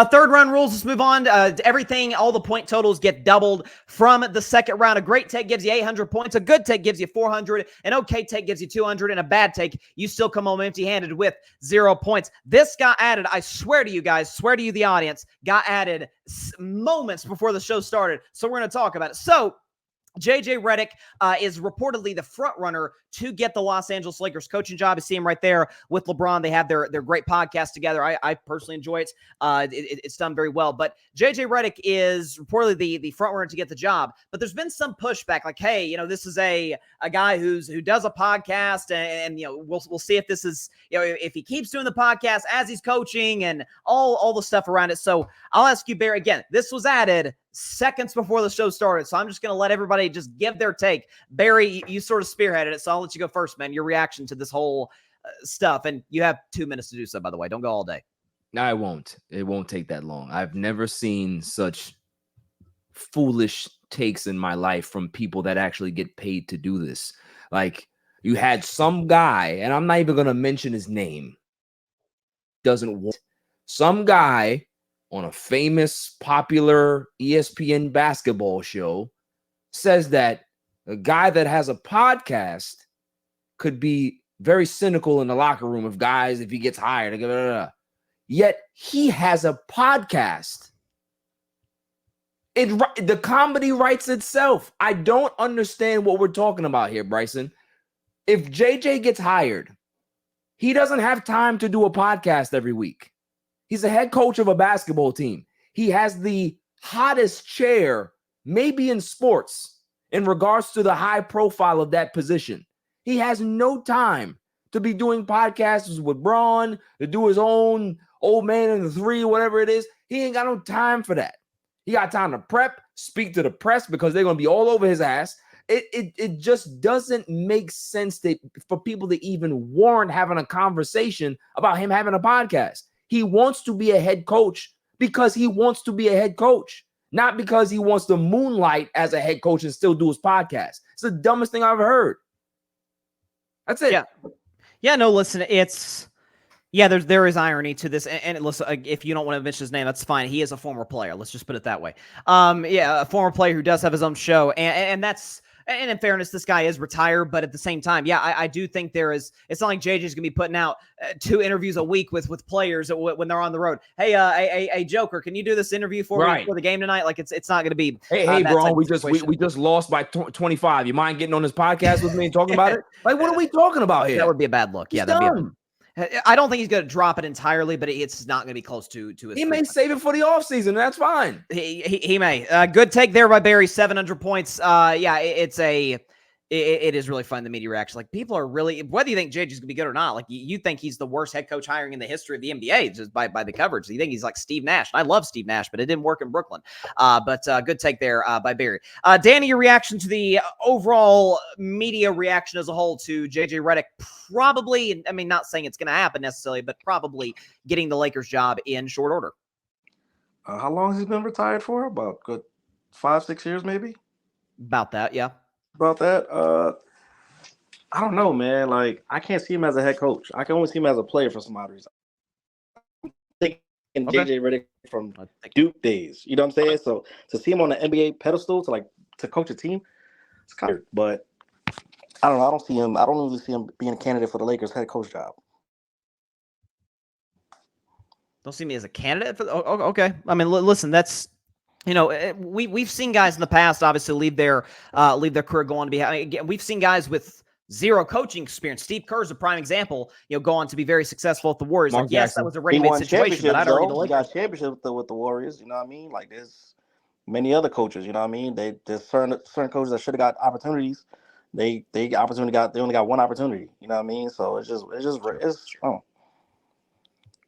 Third round rules. Let's move on. Everything, all the point totals get doubled from the second round. A great take gives you 800 points. A good take gives you 400. An okay take gives you 200. And a bad take, you still come home empty-handed with 0 points. This got added, I swear to you guys, swear to you, the audience, got added moments before the show started. So we're going to talk about it. So JJ Redick is reportedly the front runner to get the Los Angeles Lakers coaching job. You see him right there with LeBron. They have their great podcast together. I personally enjoy it. It's done very well. But JJ Redick is reportedly the front runner to get the job. But there's been some pushback, like, hey, this is a guy who does a podcast, and we'll see if this is if he keeps doing the podcast as he's coaching and all the stuff around it. So I'll ask you, Barry, again. This was added seconds before the show started, so I'm just going to let everybody just give their take. Barry, you sort of spearheaded it, so I'll let you go first, man. Your reaction to this whole stuff, and you have 2 minutes to do so, by the way. Don't go all day. No, I won't. It won't take that long. I've never seen such foolish takes in my life from people that actually get paid to do this. Like, you had some guy, and I'm not even going to mention his name, some guy on a famous, popular ESPN basketball show says that a guy that has a podcast could be very cynical in the locker room of guys if he gets hired. Blah, blah, blah. Yet he has a podcast. The comedy writes itself. I don't understand what we're talking about here, Bryson. If JJ gets hired, he doesn't have time to do a podcast every week. He's a head coach of a basketball team. He has the hottest chair, maybe in sports, in regards to the high profile of that position. He has no time to be doing podcasts with Braun, to do his own old man in the three, whatever it is. He ain't got no time for that. He got time to prep, speak to the press because they're going to be all over his ass. It just doesn't make sense for people to even warrant having a conversation about him having a podcast. He wants to be a head coach because he wants to be a head coach, not because he wants to moonlight as a head coach and still do his podcast. It's the dumbest thing I've ever heard. That's it. Yeah. No, listen, there is irony to this. And listen, if you don't want to mention his name, that's fine. He is a former player. Let's just put it that way. A former player who does have his own show. And that's, and in fairness, this guy is retired, but at the same time, I do think it's not like JJ's going to be putting out 2 interviews a week with players when they're on the road. Hey, Joker, can you do this interview for me before the game tonight? Like, it's not going to be. Hey, bro, we just lost by 25. You mind getting on this podcast with me and talking about it? Like, what are we talking about here? That would be a bad look. That'd be I don't think he's going to drop it entirely, but it's not going to be close to his. He may save it for the offseason. That's fine. He may. Good take there by Barry. 700 points. It is really fun, the media reaction. Like, people are really, whether you think JJ's gonna be good or not, like, you think he's the worst head coach hiring in the history of the NBA just by the coverage. You think he's like Steve Nash. I love Steve Nash, but it didn't work in Brooklyn. But good take there by Barry. Danny, your reaction to the overall media reaction as a whole to JJ Redick probably, I mean, not saying it's gonna happen necessarily, but probably getting the Lakers job in short order. How long has he been retired for? About good 5-6 years, maybe? About that, yeah. About that, I don't know, man. Like, I can't see him as a head coach. I can only see him as a player for some odd reason. I'm thinking JJ Redick from Duke days. You know what I'm saying? So to see him on the NBA pedestal to coach a team, it's kind of. But I don't know. I don't really see him being a candidate for the Lakers head coach job. Don't see me as a candidate for. Okay. I mean, listen, that's. We've seen guys in the past obviously leave their career, go on to be. Again, we've seen guys with 0 coaching experience. Steve Kerr's a prime example. Go on to be very successful at the Warriors. Mark yes, Jackson. that was a ready-made situation, but I don't really got championship with the Warriors. You know what I mean? Like, there's many other coaches. You know what I mean? There's certain coaches that should have got opportunities. They only got one opportunity. You know what I mean? So it's oh.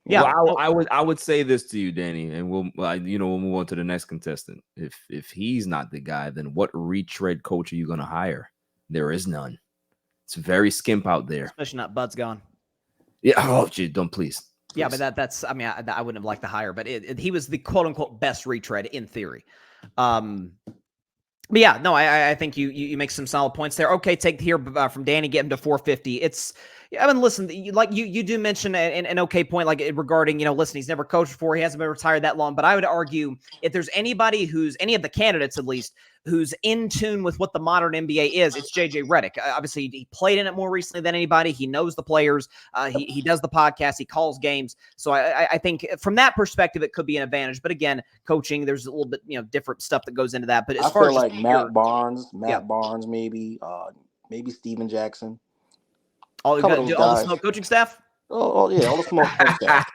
Yeah, well, I would say this to you, Danny, and we'll move on to the next contestant. If he's not the guy, then what retread coach are you going to hire? There is none. It's very skimp out there. Especially not Bud's gone. Yeah. Oh, gee, don't please. Yeah, but that's. I mean, I wouldn't have liked to hire, but he was the quote unquote best retread in theory. But yeah, no, I think you make some solid points there. Okay, take here from Danny, get him to 450. It's Yeah, I mean, listen, you do mention an okay point, like regarding, listen, he's never coached before. He hasn't been retired that long. But I would argue if there's anybody any of the candidates at least, who's in tune with what the modern NBA is, it's JJ Redick. Obviously, he played in it more recently than anybody. He knows the players. He does the podcast. He calls games. So I think from that perspective, it could be an advantage. But again, coaching, there's a little bit, different stuff that goes into that. But as far as like Matt Barnes, maybe Steven Jackson. All the smoke coaching staff? Oh yeah, all the smoke coaching staff.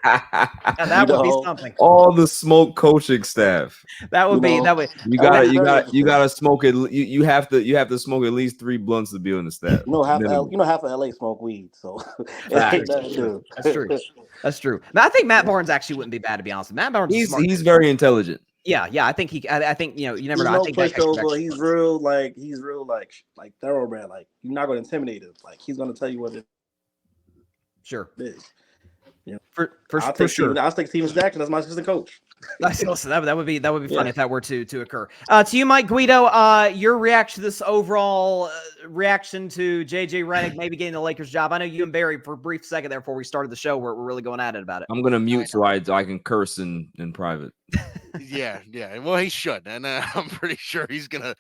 That would be something. All the smoke coaching staff. That would be. You gotta smoke it. You have to smoke at least 3 blunts to be on the staff. Half of LA smoke weed, so that's true. That's true. Now, I think Matt Barnes actually wouldn't be bad, to be honest. Matt Barnes, he's very intelligent. Yeah. I think you never know. I think he's real like thoroughbred. Like, you're not going to intimidate him. Like, he's going to tell you what it is. For sure. I'll take Steven Jackson as my assistant coach. Listen, that would be funny if that were to occur. To you, Mike Guido, your reaction to this overall reaction to JJ Redick maybe getting the Lakers job. I know you and Barry for a brief second there before we started the show we're really going at it about it. I'm gonna mute so I can curse in private. Yeah. Well, he should, and I'm pretty sure he's gonna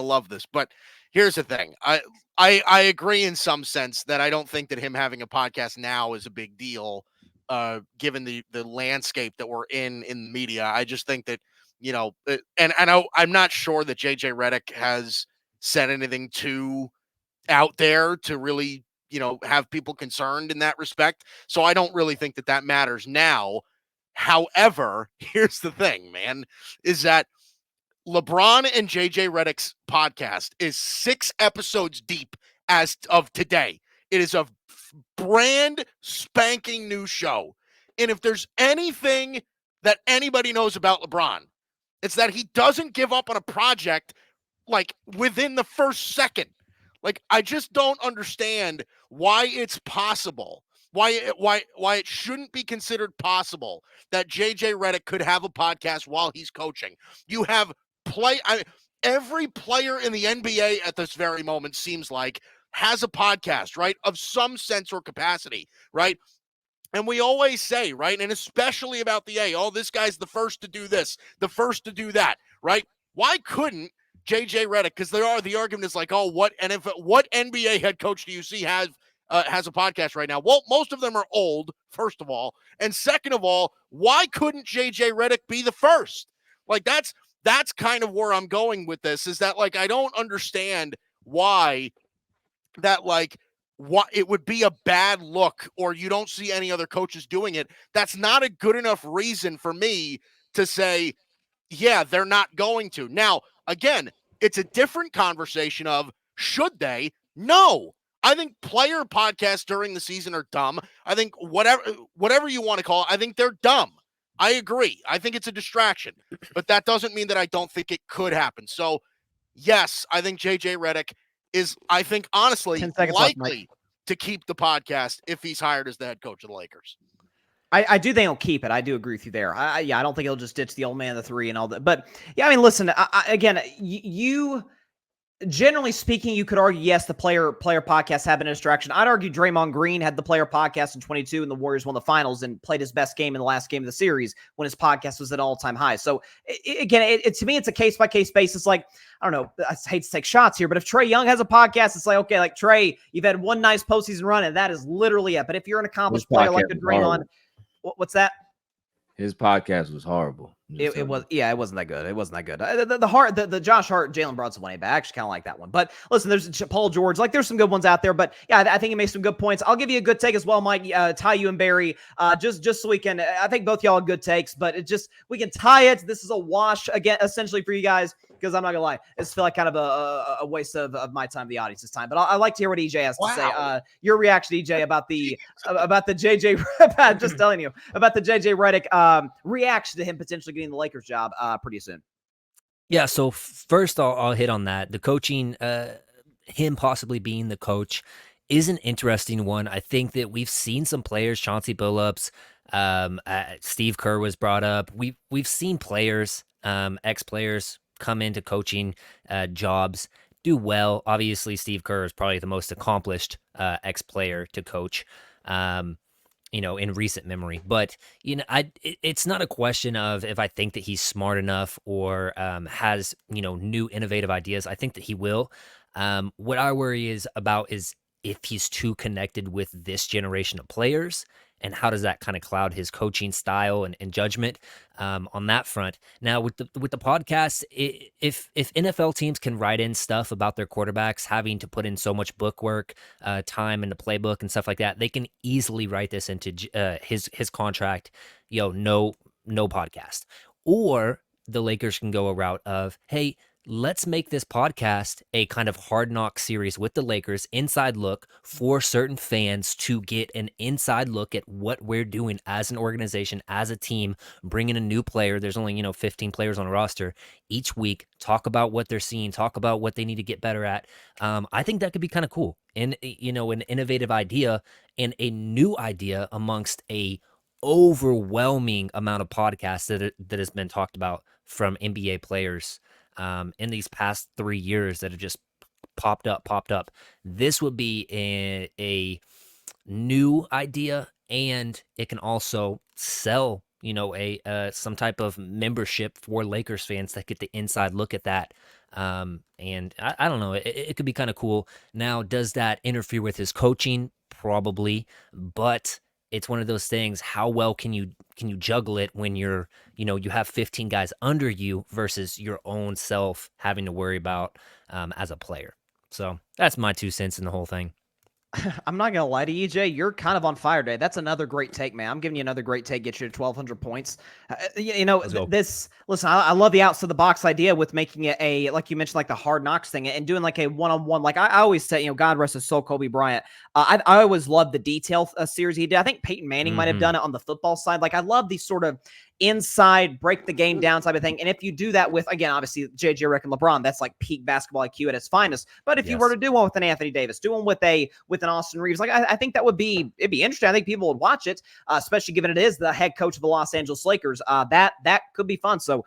love this. But here's the thing: I agree in some sense that I don't think that him having a podcast now is a big deal. Given the landscape that we're in the media, I just think that, I'm not sure that JJ Redick has said anything too out there to really, have people concerned in that respect. So I don't really think that matters now. However, here's the thing, man, is that LeBron and JJ Redick's podcast is 6 episodes deep as of today. It is a brand spanking new show. And if there's anything that anybody knows about LeBron, it's that he doesn't give up on a project like within the first second. Like, I just don't understand why it's possible, why it shouldn't be considered possible that JJ Redick could have a podcast while he's coaching. You have every player in the NBA at this very moment seems like has a podcast, right, of some sense or capacity, right? And we always say, right, and especially about the this guy's the first to do this, the first to do that, right? Why couldn't JJ Redick? Because the argument is like, what NBA head coach do you see has a podcast right now? Well, most of them are old, first of all, and second of all, why couldn't JJ Redick be the first? Like, that's kind of where I'm going with this. Is that, like, I don't understand why that, like, what it would be a bad look, or you don't see any other coaches doing it. That's not a good enough reason for me to say, yeah, they're not going to. Now, again, it's a different conversation of should they? No. I think player podcasts during the season are dumb. I think whatever you want to call it, I think they're dumb. I agree. I think it's a distraction, but that doesn't mean that I don't think it could happen. So, yes, I think JJ Redick is, I think, honestly, likely to keep the podcast if he's hired as the head coach of the Lakers. I do think he'll keep it. I do agree with you there. I don't think he'll just ditch the old man, the 3 and all that. But, yeah, I mean, listen, again, you generally speaking, you could argue, yes, the player podcasts have been a distraction. I'd argue Draymond Green had the player podcast in 22 and the Warriors won the finals and played his best game in the last game of the series when his podcast was at an all-time high. So, again, to me, it's a case-by-case basis. Like, I don't know, I hate to take shots here, but if Trae Young has a podcast, it's like, okay, like, Trae, you've had one nice postseason run, and that is literally it. But if you're an accomplished player like a Draymond, what's that? His podcast was horrible. It was, yeah, it wasn't that good. It wasn't that good. The Josh Hart, Jalen Brunson one, I actually kind of like that one. But listen, there's Paul George. Like, there's some good ones out there. But yeah, I think he made some good points. I'll give you a good take as well, Mike. Tie you and Barry, just so we can. I think both y'all have good takes, but we can tie it. This is a wash again, essentially for you guys. Because I'm not gonna lie, it's feel like kind of a waste of my time, the audience's time. But I like to hear what EJ has to say. Your reaction, EJ, about the JJ. Just telling you about the JJ Redick reaction to him potentially getting the Lakers job pretty soon. Yeah. So first, I'll hit on that. The coaching, him possibly being the coach, is an interesting one. I think that we've seen some players, Chauncey Billups, Steve Kerr was brought up. We've seen players, ex-players, come into coaching jobs do well. Obviously, Steve Kerr is probably the most accomplished ex-player to coach, in recent memory. But it's not a question of if I think that he's smart enough or has new innovative ideas. I think that he will. What I worry is if he's too connected with this generation of players, and how does that kind of cloud his coaching style and judgment on that front. Now with the podcast, if NFL teams can write in stuff about their quarterbacks having to put in so much bookwork, time in the playbook and stuff like that, they can easily write this into his contract. No podcast. Or the Lakers can go a route of, hey, let's make this podcast a kind of Hard Knock series with the Lakers, inside look for certain fans to get an inside look at what we're doing as an organization, as a team, bringing a new player. There's only, 15 players on a roster each week. Talk about what they're seeing, talk about what they need to get better at. I think that could be kind of cool and, an innovative idea and a new idea amongst a overwhelming amount of podcasts that has been talked about from NBA players in these past 3 years that have just popped up. This would be a new idea, and it can also sell, some type of membership for Lakers fans that get the inside look at that. And I don't know, it could be kind of cool. Now, does that interfere with his coaching? Probably, but it's one of those things. How well can you juggle it when you have 15 guys under you versus your own self having to worry about as a player? So that's my 2 cents in the whole thing. I'm not gonna lie to you, Jay. You're kind of on fire today. That's another great take, man. I'm giving you another great take. Get you to 1,200 points. Listen, I love the outside the box idea with making it a, like you mentioned, like the Hard Knocks thing and doing like a one-on-one. Like I always say, God rest his soul, Kobe Bryant. I always loved the detail series he did. I think Peyton Manning might have done it on the football side. Like I love these sort of inside, break the game down type of thing. And if you do that with, again, obviously JJ Redick and LeBron, that's like peak basketball IQ at its finest. But if you were to do one with an Anthony Davis, do one with an Austin Reeves, like I think that it'd be interesting. I think people would watch it, especially given it is the head coach of the Los Angeles Lakers. That could be fun. So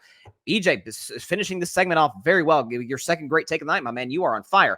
EJ is finishing this segment off very well. Your second great take of the night, my man. You are on fire.